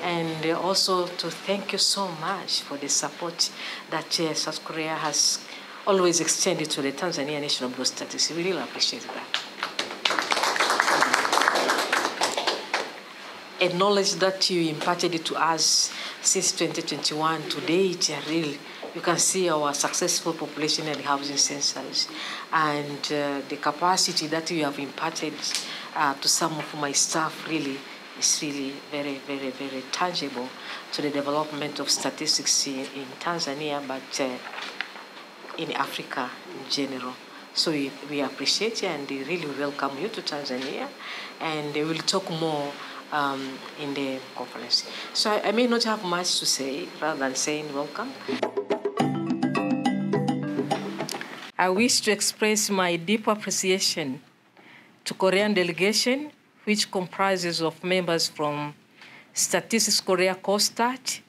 and also to thank you so much for the support that South Korea has always extended to the Tanzania National Bureau of Statistics. We really appreciate that. A knowledge that you imparted to us since 2021 to date, really, you can see our successful population and housing census, and the capacity that you have imparted to some of my staff really is really very, very, very tangible to the development of statistics in Tanzania, but in Africa in general. So we appreciate you and really welcome you to Tanzania, and we'll talk more in the conference. So I may not have much to say rather than saying welcome. I wish to express my deep appreciation to Korean delegation, which comprises of members from Statistics Korea COSTAT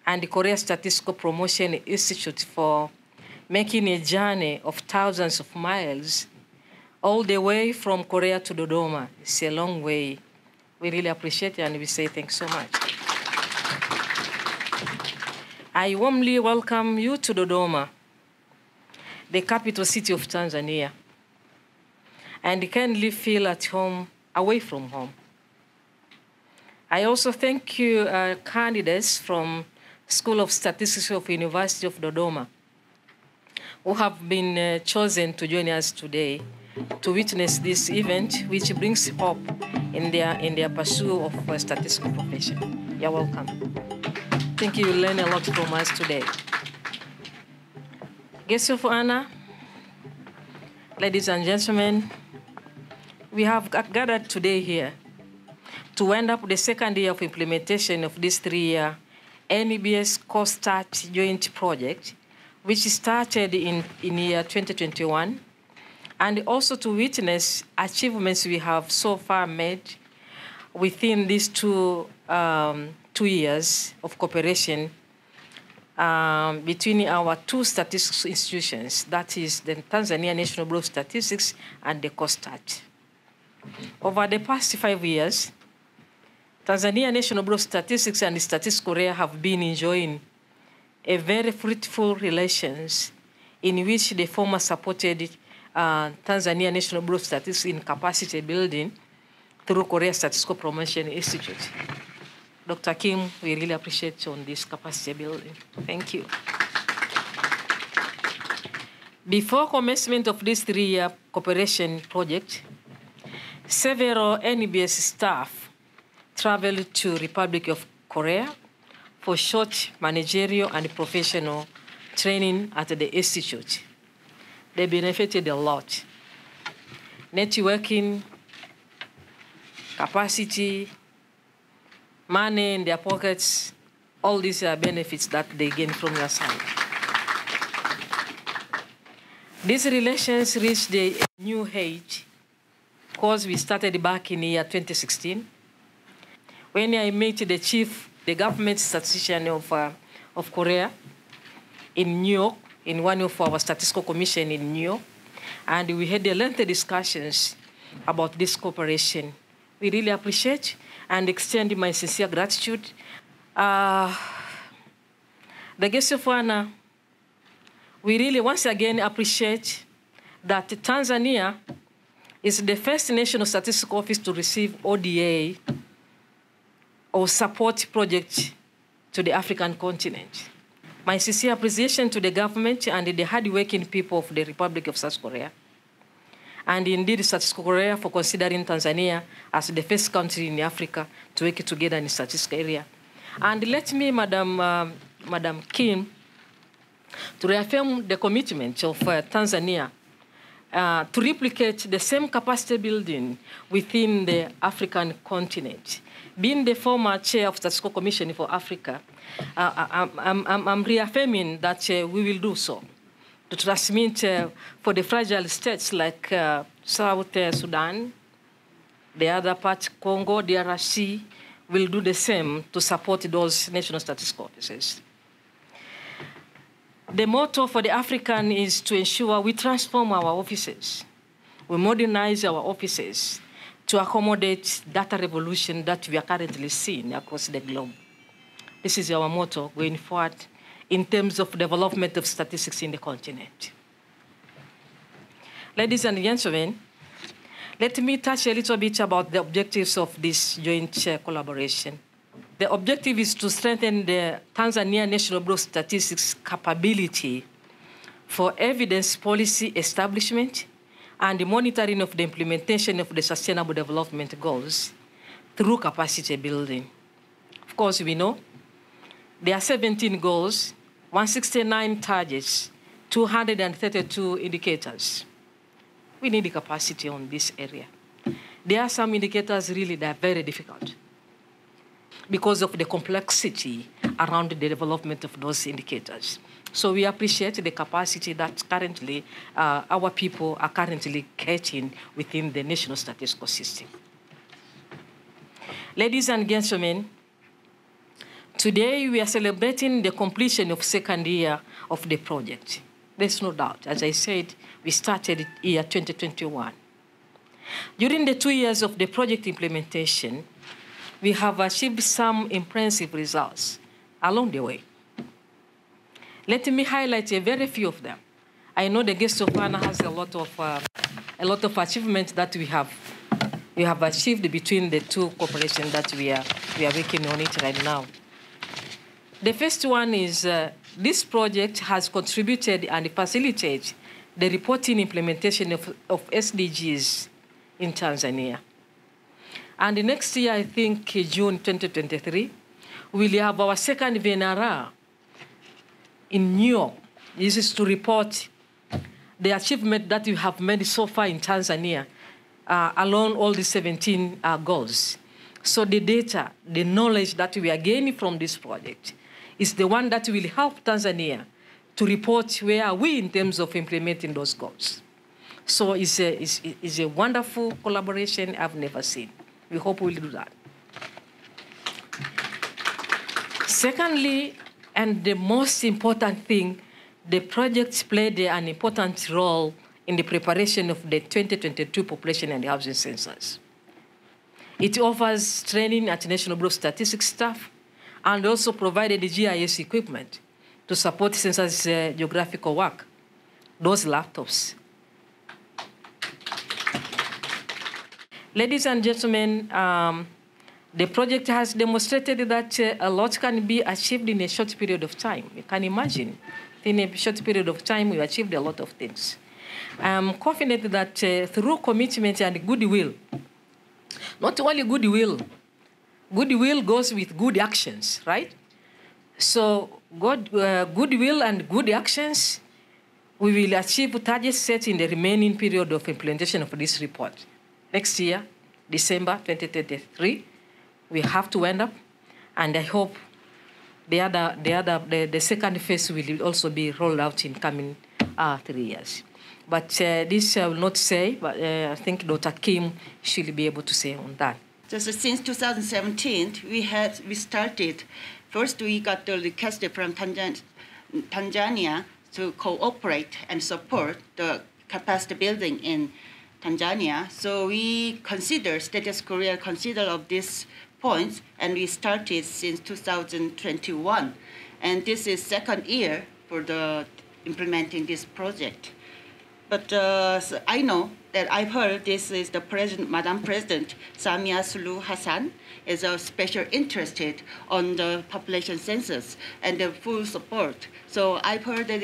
and the Korea Statistical Promotion Institute for making a journey of thousands of miles all the way from Korea to Dodoma. It's a long way. We really appreciate it, and we say thanks so much. I warmly welcome you to Dodoma, the capital city of Tanzania, and kindly feel at home away from home. I also thank you, candidates from School of Statistics of University of Dodoma, who have been chosen to join us today to witness this event, which brings hope in their pursuit of a statistical profession. You're welcome. I think you will learn a lot from us today. Guests of honor, ladies and gentlemen, we have gathered today here to wind up the second year of implementation of this 3-year NEBS COSTAT joint project, which started in year 2021, and also to witness achievements we have so far made within these two years of cooperation between our two statistics institutions, that is the Tanzania National Bureau of Statistics and the COSTAT. Over the past 5 years, Tanzania National Bureau of Statistics and Statistics Korea have been enjoying a very fruitful relations in which the former supported Tanzania National Bureau of Statistics in capacity building through Korea Statistical Promotion Institute. Dr. Kim, we really appreciate you on this capacity building. Thank you. Before commencement of this 3-year cooperation project, several NEBS staff traveled to Republic of Korea for short managerial and professional training at the institute. They benefited a lot. Networking, capacity, money in their pockets, all these are benefits that they gain from your side. These relations reached a new age because we started back in the year 2016 when I met the government statistician of Korea in New York, in one of our statistical commission in New York, and we had a lengthy discussions about this cooperation. We really appreciate and extend my sincere gratitude. The guests of honor, we really once again appreciate that Tanzania is the first national statistical office to receive ODA or support project to the African continent. My sincere appreciation to the government and the hardworking people of the Republic of South Korea, and indeed South Korea for considering Tanzania as the first country in Africa to work together in the statistical area. And let me, Madam Kim, to reaffirm the commitment of Tanzania to replicate the same capacity building within the African continent. Being the former chair of the Statistical Commission for Africa, I'm reaffirming that we will do so, to transmit for the fragile states like South Sudan, the other part, Congo, DRC, will do the same to support those national statistical offices. The motto for the African is to ensure we transform our offices, we modernize our offices to accommodate data revolution that we are currently seeing across the globe. This is our motto going forward in terms of development of statistics in the continent. Ladies and gentlemen, let me touch a little bit about the objectives of this joint collaboration. The objective is to strengthen the Tanzania National Bureau of Statistics capability for evidence policy establishment and the monitoring of the implementation of the Sustainable Development Goals through capacity building. Of course, we know there are 17 goals, 169 targets, 232 indicators. We need the capacity on this area. There are some indicators really that are very difficult because of the complexity around the development of those indicators. So we appreciate the capacity that currently our people are currently getting within the national statistical system. Ladies and gentlemen, today we are celebrating the completion of second year of the project. There's no doubt. As I said, we started year 2021. During the 2 years of the project implementation, we have achieved some impressive results along the way. Let me highlight a very few of them. I know the guest of honor has a lot of achievements that we have achieved between the two corporations that we are working on it right now. The first one is this project has contributed and facilitated the reporting implementation of SDGs in Tanzania. And the next year, I think June 2023, we'll have our second VNRR in New York. This is to report the achievement that we have made so far in Tanzania along all the 17 goals. So the data, the knowledge that we are gaining from this project is the one that will help Tanzania to report where are we in terms of implementing those goals. So it's a wonderful collaboration I've never seen. We hope we'll do that. Secondly, and the most important thing, the project played an important role in the preparation of the 2022 population and housing census. It offers training at National Bureau of Statistics staff and also provided the GIS equipment to support census geographical work, those laptops. Ladies and gentlemen, the project has demonstrated that a lot can be achieved in a short period of time. You can imagine, in a short period of time, we achieved a lot of things. I'm confident that through commitment and goodwill, not only goodwill, goodwill goes with good actions, right? So goodwill and good actions, we will achieve targets set in the remaining period of implementation of this report. Next year, December 2023, we have to end up, and I hope the second phase will also be rolled out in coming 3 years. But this I will not say, but I think Dr. Kim should be able to say on that. So since 2017, we started. First, we got the request from Tanzania to cooperate and support the capacity building in Tanzania. So we consider, Status Korea consider of these points, and we started since 2021. And this is second year for the implementing this project. But so I know that I've heard this is the President, Madam President, Samia Suluhu Hassan, is special interested on the population census and the full support. So I've heard that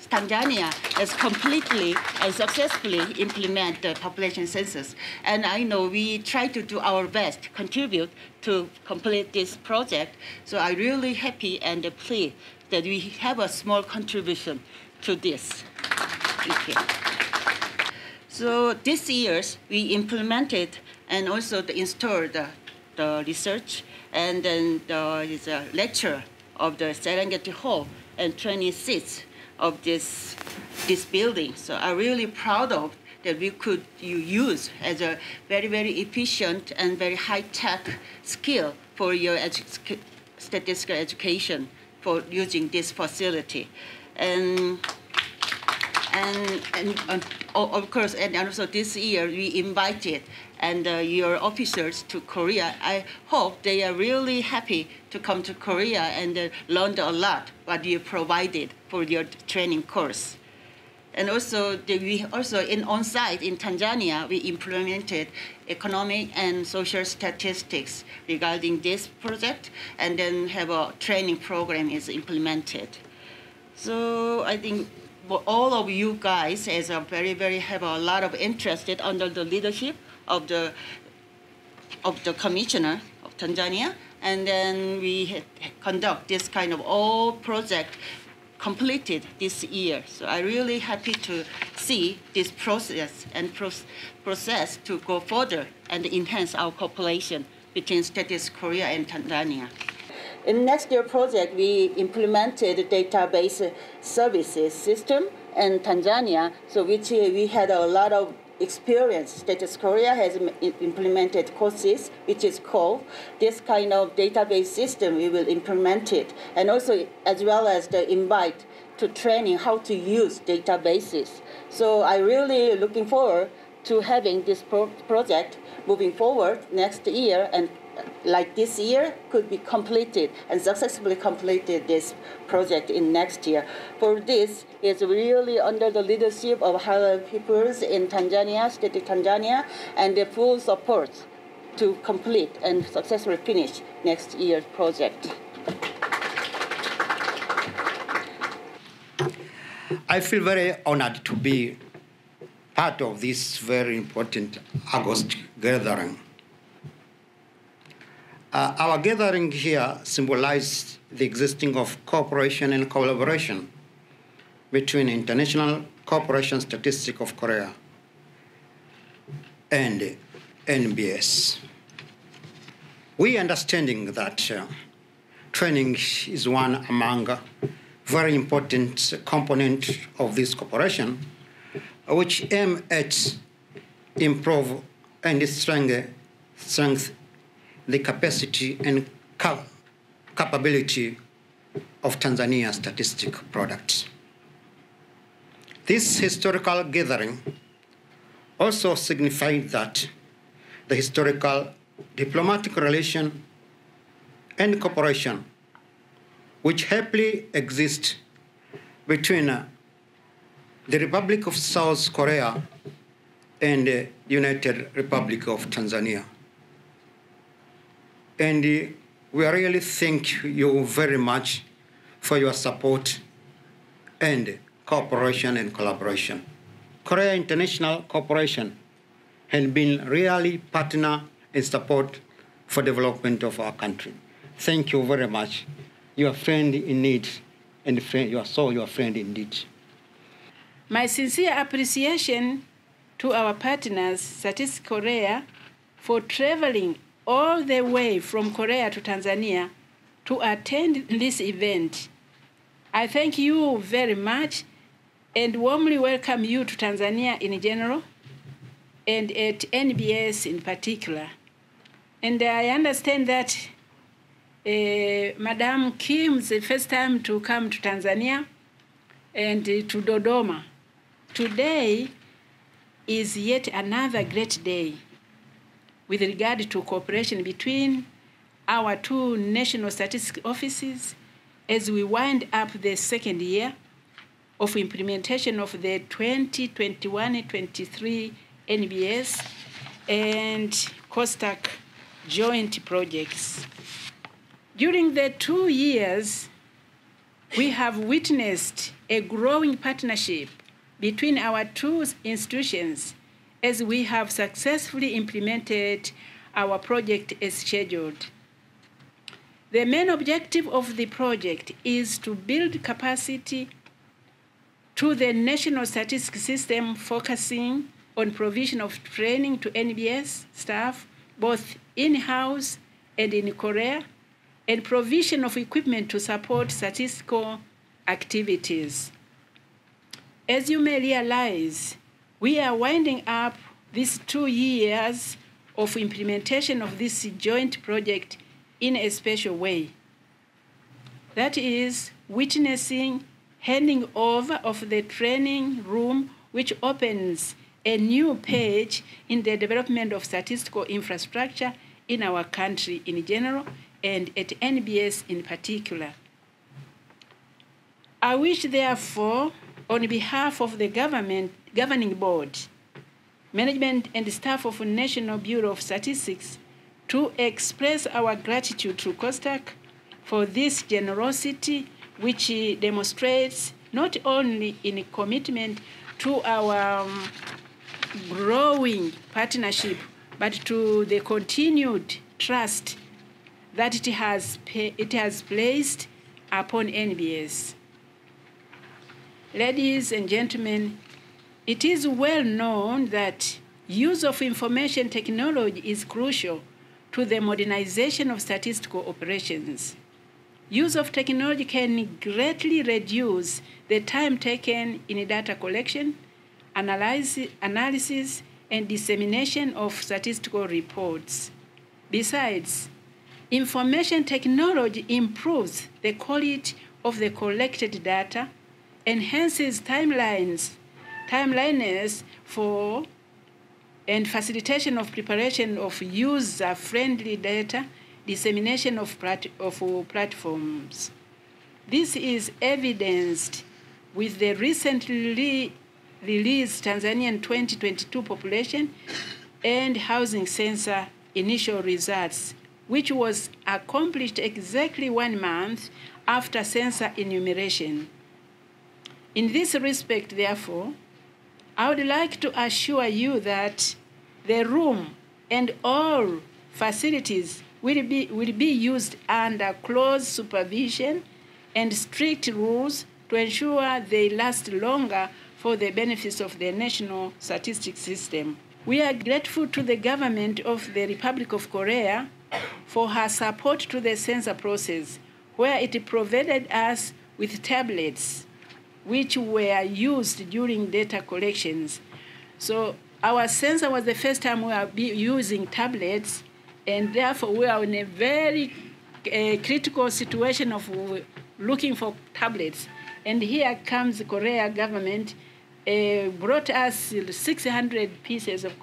Tanzania has completely and successfully implement the population census. And I know we try to do our best to contribute to complete this project. So I'm really happy and pleased that we have a small contribution to this. Thank you. So this year we implemented and also installed the research, and then is a lecture of the Serengeti Hall and training seats of this building. So I'm really proud of that we could use as a very, very efficient and very high-tech skill for your statistical education for using this facility. And And of course, and also this year we invited your officers to Korea. I hope they are really happy to come to Korea and learn a lot what you provided for your training course. And also, we also on-site in Tanzania, we implemented economic and social statistics regarding this project, and then have a training program is implemented. So I think all of you guys have a lot of interest under the leadership of the commissioner of Tanzania, and then we conduct this kind of all project completed this year. So I'm really happy to see this process to go further and enhance our cooperation between States Korea and Tanzania. In next year project, we implemented database services system in Tanzania, so which we had a lot of experience. States Korea has implemented courses, which is called this kind of database system. We will implement it, and also as well as the invite to training how to use databases. So I'm really looking forward to having this project moving forward next year, and like this year could be completed and successfully completed this project in next year. For this is really under the leadership of high peoples in Tanzania, state of Tanzania, and the full support to complete and successfully finish next year's project. I feel very honored to be part of this very important August gathering. Our gathering here symbolizes the existing of cooperation and collaboration between International Cooperation Statistics of Korea and NBS. We understanding that training is one among very important component of this cooperation, which aim at improve and strength the capacity and capability of Tanzania's statistic products. This historical gathering also signifies that the historical diplomatic relation and cooperation which happily exist between the Republic of South Korea and the United Republic of Tanzania. And we really thank you very much for your support and cooperation and collaboration. Korea International Cooperation has been really partner and support for development of our country. Thank you very much. You are friend in need, and you are your friend indeed. My sincere appreciation to our partners, Statistics Korea, for traveling all the way from Korea to Tanzania to attend this event. I thank you very much and warmly welcome you to Tanzania in general and at NBS in particular. And I understand that Madam Kim's the first time to come to Tanzania and to Dodoma. Today is yet another great day with regard to cooperation between our two national statistics offices as we wind up the second year of implementation of the 2021-23 NBS and COSTAC joint projects. During the 2 years, we have witnessed a growing partnership between our two institutions as we have successfully implemented our project as scheduled. The main objective of the project is to build capacity to the national statistics system, focusing on provision of training to NBS staff, both in-house and in Korea, and provision of equipment to support statistical activities. As you may realize, we are winding up these 2 years of implementation of this joint project in a special way. That is, witnessing handing over of the training room, which opens a new page in the development of statistical infrastructure in our country in general and at NBS in particular. I wish, therefore, on behalf of the governing board, management and staff of the National Bureau of Statistics, to express our gratitude to COSTAC for this generosity, which demonstrates not only in commitment to our growing partnership, but to the continued trust that it has placed upon NBS. Ladies and gentlemen, it is well known that use of information technology is crucial to the modernization of statistical operations. Use of technology can greatly reduce the time taken in data collection, analysis, and dissemination of statistical reports. Besides, information technology improves the quality of the collected data, enhances timeliness for and facilitation of preparation of user-friendly data, dissemination of platforms. This is evidenced with the recently released Tanzanian 2022 population and housing census initial results, which was accomplished exactly 1 month after census enumeration. In this respect, therefore, I would like to assure you that the room and all facilities will be used under close supervision and strict rules to ensure they last longer for the benefits of the national statistics system. We are grateful to the government of the Republic of Korea for her support to the census process, where it provided us with tablets which were used during data collections. So our census was the first time we are using tablets, and therefore we are in a very critical situation of looking for tablets. And here comes the Korea government, brought us 600 pieces of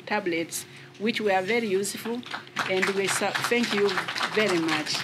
tablets, which were very useful, and we thank you very much.